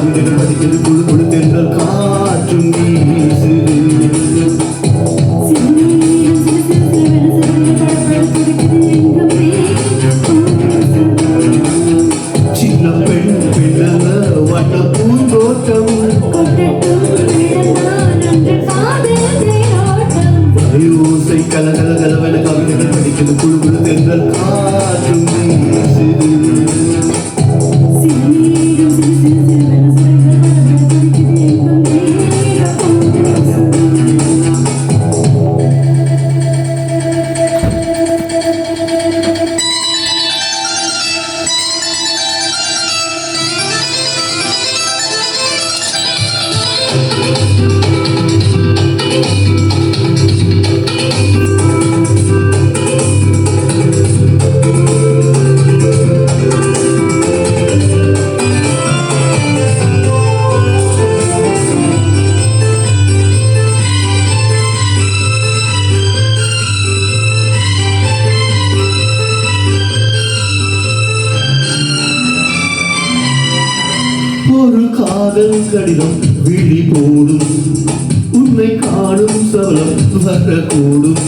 கவிதைகள் படிக்கிறது குழு குழு தென்றல் காற்றும் வீசுது. சின்ன பெண் பெண்ணல்ல வட்ட பூந்தோட்டம் வயோசை கலகல கலவென கவிதைகள் படிக்கிறது குழு குழு தென்றல் காற்றும் வீசுது. ஒரு காதல் கடிதம் விழி போடும் உன்னை காணும் சவலம் வரக்கூடும்.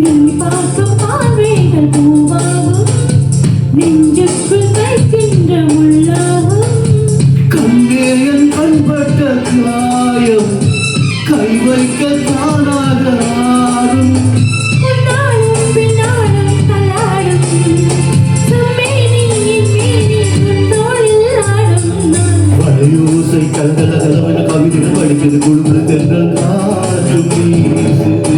நீ பார்க்கும் பார்வைகள் பூவாகும் நெஞ்சுக்குள் வைக்கின்ற உள்ளாகும். கண்ணேயன் கண்பட்ட காயம் கை வைக்க தானாக ஆடும். உன்னாலும் பின்னாலும் தள்ளாடும் சும்மேனியின் மேனி உன் தோளில் ஆடும். வளையோசை கலகல கலவென கவிதைகள் படிக்கிறது குழு குழு தென்றல் காற்றும் வீசுது.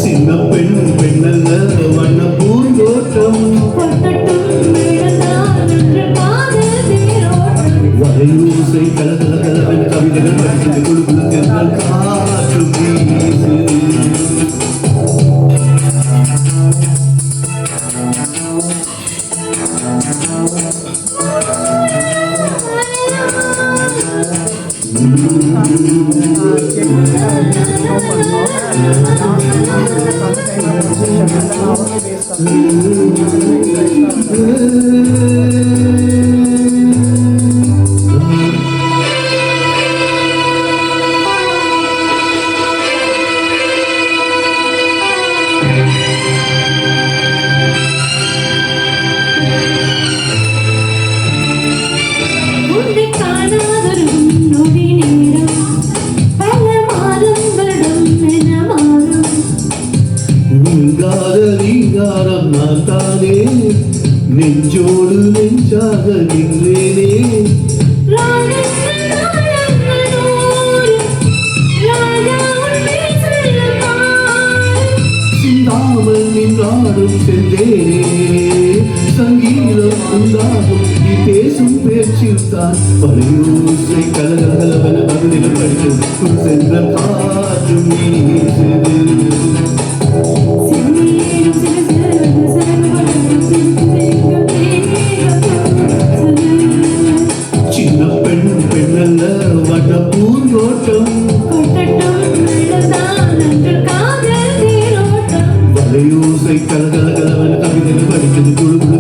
சின்ன பெண் பெண்ணல்ல வண்ண பூந்தோட்டம் வளையோசை கலகல கலவென கவிதைகள் படிக்கிறது குழு குழு தென்றல் காற்றும் வீசுது. உன்னை காணாதொரு நொடி நேரம் பல மாதம் வருடம் என மாறும். நீங்காத நீங்காரம் நான் தானே நெஞ்சோடு நெஞ்சாக நின்றேனே. ராகங்கள் தாளங்கள் நூறு ராஜா உன்னை சொல்லுவார். சிந்தாமல் நின்றாடும் சென்றேனே சங்கீதம் உண்டாகும் நீ பேசும் பேச்சில் தான். பழையோசை கலகலகலவென கவிதைகள் படிக்கிறது குழு தென்றல் காற்றும் வீசுது. சின்ன பெண் பெண்ணல்ல வட்ட பூந்தோட்டம் வளையோசை கலகல கலவென கவிதைகள் படிக்கிறது குழு குழு